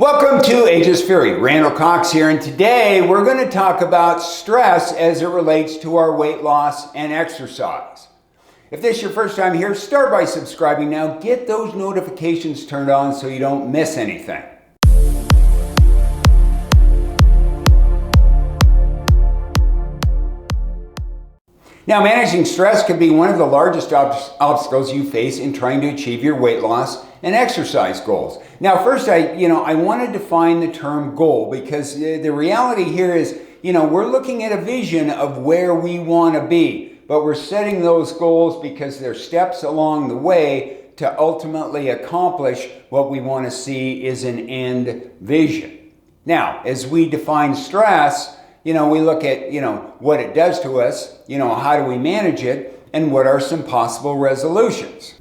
Welcome to Age's Fury. Randall Cox here, and today we're going to talk about stress as it relates to our weight loss and exercise. If this is your first time here, start by subscribing now. Get those notifications turned on so you don't miss anything. Now, managing stress can be one of the largest obstacles you face in trying to achieve your weight loss and exercise goals. Now, first, I want to define the term goal, because the reality here is, we're looking at a vision of where we want to be, but we're setting those goals because they're steps along the way to ultimately accomplish what we want to see is an end vision. Now, as we define stress, we look at, what it does to us, how do we manage it, and what are some possible resolutions.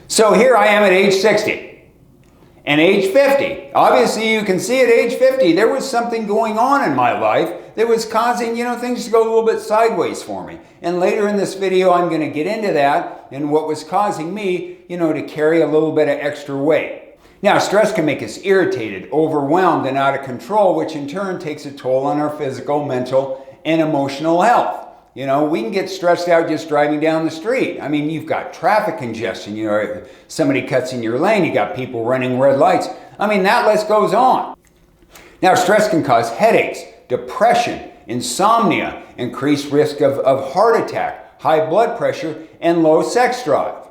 So here I am at age 60 and age 50. Obviously, you can see at age 50, there was something going on in my life that was causing, things to go a little bit sideways for me. And later in this video, I'm going to get into that and what was causing me, to carry a little bit of extra weight. Now, stress can make us irritated, overwhelmed, and out of control, which in turn takes a toll on our physical, mental, and emotional health. We can get stressed out just driving down the street. I mean, you've got traffic congestion, somebody cuts in your lane, you got people running red lights. I mean, that list goes on. Now, stress can cause headaches, depression, insomnia, increased risk of heart attack, high blood pressure, and low sex drive.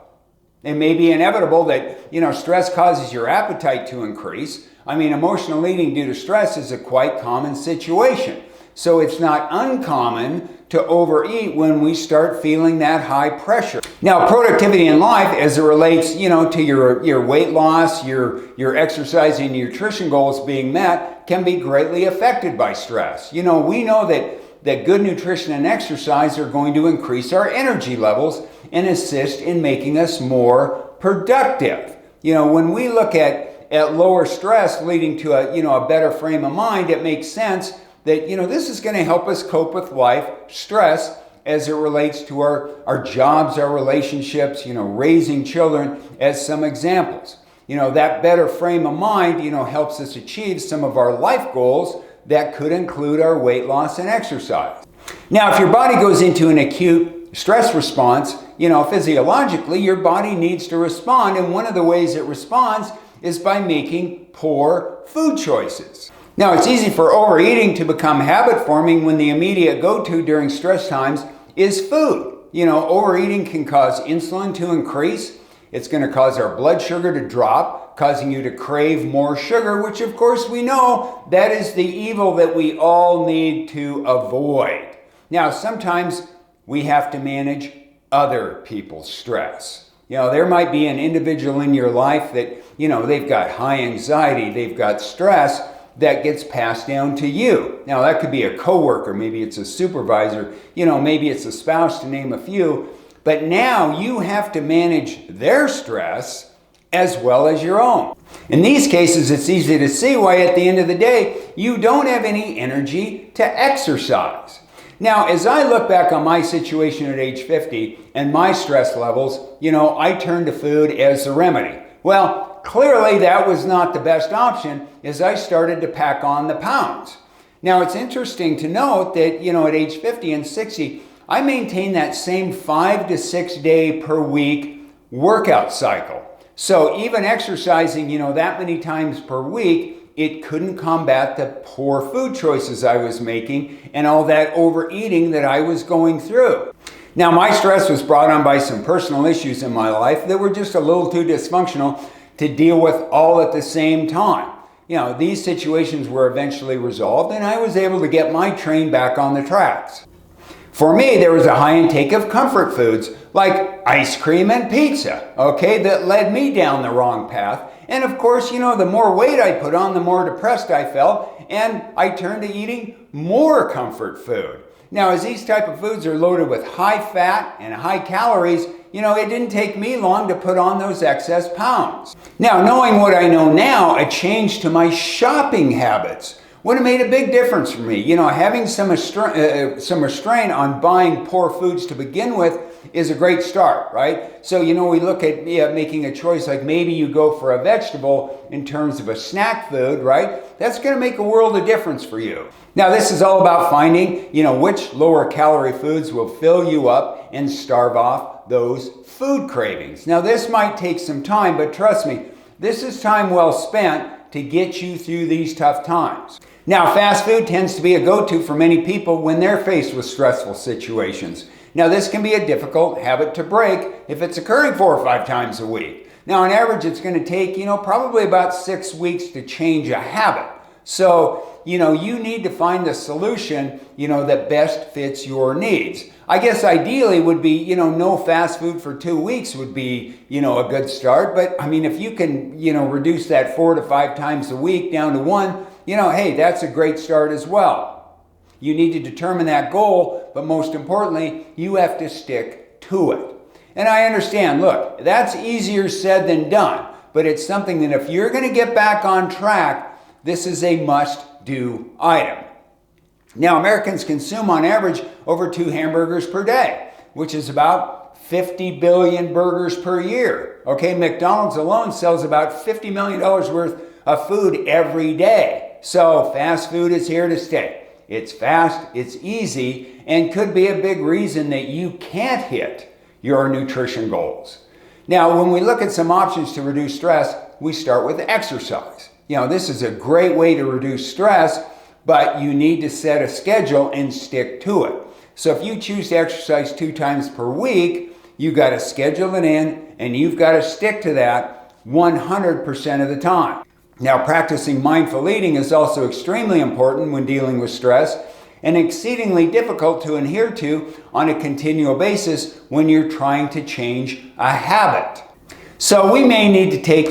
It may be inevitable that, stress causes your appetite to increase. I mean, emotional eating due to stress is a quite common situation. So it's not uncommon to overeat when we start feeling that high pressure. Now, productivity in life as it relates, to your weight loss, your exercise and nutrition goals being met can be greatly affected by stress. We know that good nutrition and exercise are going to increase our energy levels and assist in making us more productive. When we look at lower stress leading to a better frame of mind, it makes sense that, this is going to help us cope with life stress as it relates to our jobs, our relationships, raising children as some examples. That better frame of mind, helps us achieve some of our life goals that could include our weight loss and exercise. Now, if your body goes into an acute stress response, physiologically, your body needs to respond. And one of the ways it responds is by making poor food choices. Now, it's easy for overeating to become habit forming when the immediate go-to during stress times is food. Overeating can cause insulin to increase. It's going to cause our blood sugar to drop, causing you to crave more sugar, which of course we know that is the evil that we all need to avoid. Now, sometimes we have to manage other people's stress. There might be an individual in your life that, they've got high anxiety, they've got stress that gets passed down to you. Now, that could be a coworker, maybe it's a supervisor, maybe it's a spouse, to name a few. But now you have to manage their stress as well as your own. In these cases, it's easy to see why at the end of the day, you don't have any energy to exercise. Now, as I look back on my situation at age 50 and my stress levels, I turned to food as the remedy. Well, clearly that was not the best option as I started to pack on the pounds. Now, it's interesting to note that, at age 50 and 60, I maintained that same 5 to 6 day per week workout cycle. So even exercising, that many times per week, it couldn't combat the poor food choices I was making and all that overeating that I was going through. Now, my stress was brought on by some personal issues in my life that were just a little too dysfunctional to deal with all at the same time. These situations were eventually resolved and I was able to get my train back on the tracks. For me, there was a high intake of comfort foods like ice cream and pizza, that led me down the wrong path. And of course, the more weight I put on, the more depressed I felt, and I turned to eating more comfort food. Now, as these type of foods are loaded with high fat and high calories, it didn't take me long to put on those excess pounds. Now, knowing what I know now, a change to my shopping habits would have made a big difference for me. Having some restraint on buying poor foods to begin with is a great start, right? So, we look at making a choice, like maybe you go for a vegetable in terms of a snack food, right? That's going to make a world of difference for you. Now, this is all about finding, which lower calorie foods will fill you up and starve off those food cravings. Now, this might take some time, but trust me, this is time well spent to get you through these tough times. Now, fast food tends to be a go-to for many people when they're faced with stressful situations. Now, this can be a difficult habit to break if it's occurring 4 or 5 times a week. Now, on average, it's going to take, probably about 6 weeks to change a habit. So, you need to find the solution, that best fits your needs. I guess ideally would be, no fast food for 2 weeks would be, a good start. But I mean, if you can, reduce that 4 to 5 times a week down to 1, hey, that's a great start as well. You need to determine that goal, but most importantly, you have to stick to it. And I understand, look, that's easier said than done, but it's something that if you're going to get back on track, this is a must-do item. Now, Americans consume on average over 2 hamburgers per day, which is about 50 billion burgers per year. Okay, McDonald's alone sells about $50 million worth of food every day. So fast food is here to stay. It's fast, it's easy, and could be a big reason that you can't hit your nutrition goals. Now, when we look at some options to reduce stress, we start with exercise. This is a great way to reduce stress, but you need to set a schedule and stick to it. So if you choose to exercise 2 times per week, you've got to schedule it in and you've got to stick to that 100% of the time. Now, practicing mindful eating is also extremely important when dealing with stress and exceedingly difficult to adhere to on a continual basis when you're trying to change a habit. So we may need to take,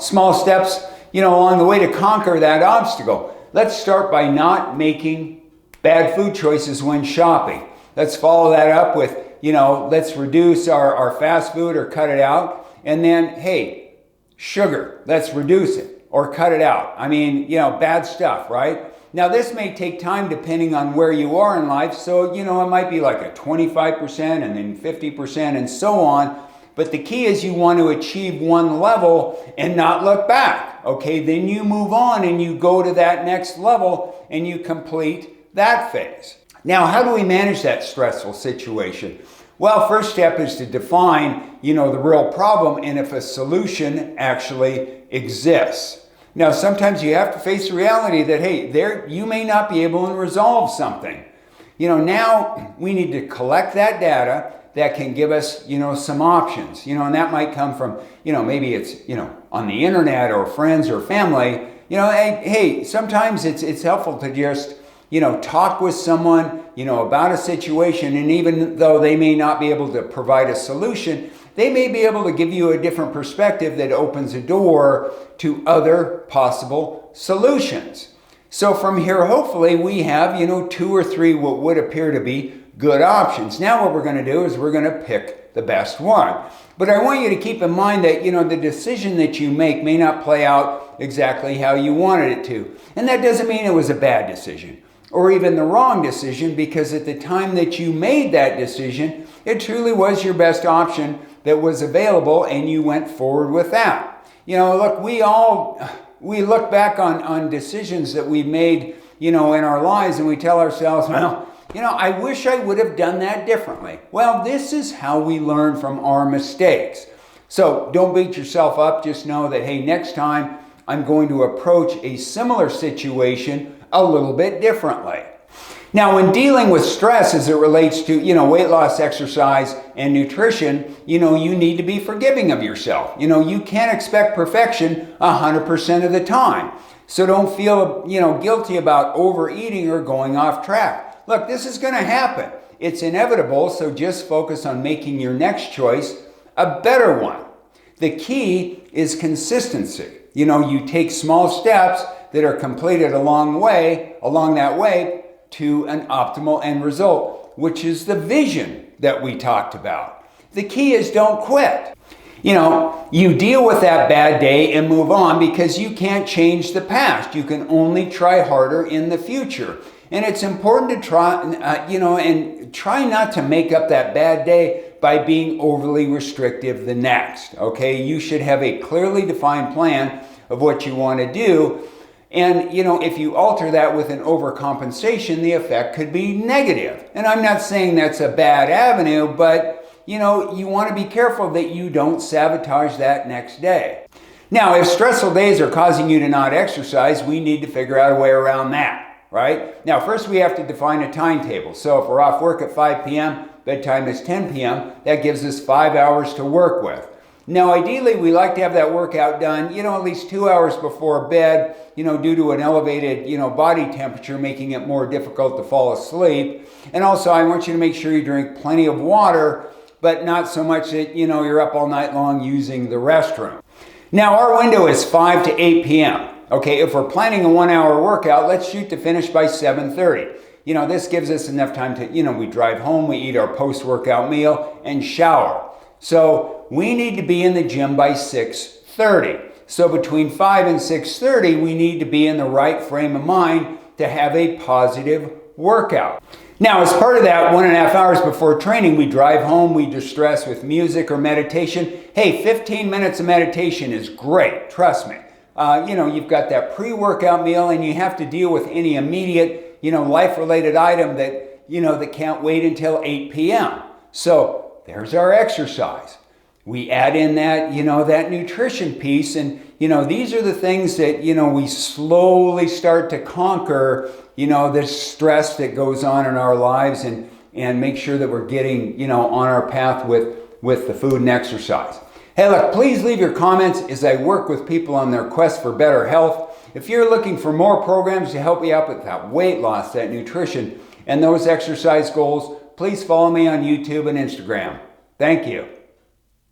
small steps along the way to conquer that obstacle. Let's start by not making bad food choices when shopping. Let's follow that up with, let's reduce our fast food or cut it out. And then, hey, sugar, let's reduce it or cut it out. I mean, bad stuff, right? Now, this may take time depending on where you are in life. So, it might be like a 25% and then 50% and so on. But the key is you want to achieve one level and not look back. Okay, then you move on and you go to that next level and you complete that phase. Now, how do we manage that stressful situation? Well, first step is to define, the real problem and if a solution actually exists. Now, sometimes you have to face the reality that, hey, you may not be able to resolve something. Now we need to collect that data that can give us, some options, and that might come from, maybe it's, on the internet or friends or family, hey, sometimes it's helpful to just, talk with someone, about a situation. And even though they may not be able to provide a solution, they may be able to give you a different perspective that opens a door to other possible solutions. So from here, hopefully we have, 2 or 3 what would appear to be good options. Now what we're going to do is we're going to pick the best one. But I want you to keep in mind that, the decision that you make may not play out exactly how you wanted it to. And that doesn't mean it was a bad decision or even the wrong decision, because at the time that you made that decision, it truly was your best option that was available and you went forward with that. Look, we look back on decisions that we made, in our lives and we tell ourselves, well, I wish I would have done that differently. Well, this is how we learn from our mistakes. So don't beat yourself up. Just know that, hey, next time I'm going to approach a similar situation a little bit differently. Now, when dealing with stress as it relates to, weight loss, exercise, and nutrition, you need to be forgiving of yourself. You can't expect perfection 100% of the time. So don't feel, guilty about overeating or going off track. Look, this is going to happen. It's inevitable, so just focus on making your next choice a better one. The key is consistency. You take small steps that are completed along that way to an optimal end result, which is the vision that we talked about. The key is don't quit. You deal with that bad day and move on because you can't change the past. You can only try harder in the future. And it's important to try, and try not to make up that bad day by being overly restrictive the next. Okay, you should have a clearly defined plan of what you want to do. And, if you alter that with an overcompensation, the effect could be negative. And I'm not saying that's a bad avenue, but, you want to be careful that you don't sabotage that next day. Now, if stressful days are causing you to not exercise, we need to figure out a way around that, right? Now, first we have to define a timetable. So if we're off work at 5 p.m., bedtime is 10 p.m., that gives us 5 hours to work with. Now, ideally, we like to have that workout done, at least 2 hours before bed, due to an elevated, body temperature, making it more difficult to fall asleep. And also, I want you to make sure you drink plenty of water, but not so much that, you're up all night long using the restroom. Now, our window is 5 to 8 p.m. Okay, if we're planning a 1 hour workout, let's shoot to finish by 7:30. This gives us enough time to, we drive home, we eat our post-workout meal, and shower. So we need to be in the gym by 6:30. So between 5 and 6:30, we need to be in the right frame of mind to have a positive workout. Now, as part of that 1.5 hours before training, we drive home, we distress with music or meditation. Hey, 15 minutes of meditation is great, trust me. You've got that pre-workout meal and you have to deal with any immediate, life-related item that can't wait until 8 p.m. So there's our exercise. We add in that, that nutrition piece, and, these are the things that, we slowly start to conquer, this stress that goes on in our lives and make sure that we're getting, on our path with the food and exercise. Hey, look, please leave your comments as I work with people on their quest for better health. If you're looking for more programs to help you out with that weight loss, that nutrition, and those exercise goals, please follow me on YouTube and Instagram. Thank you.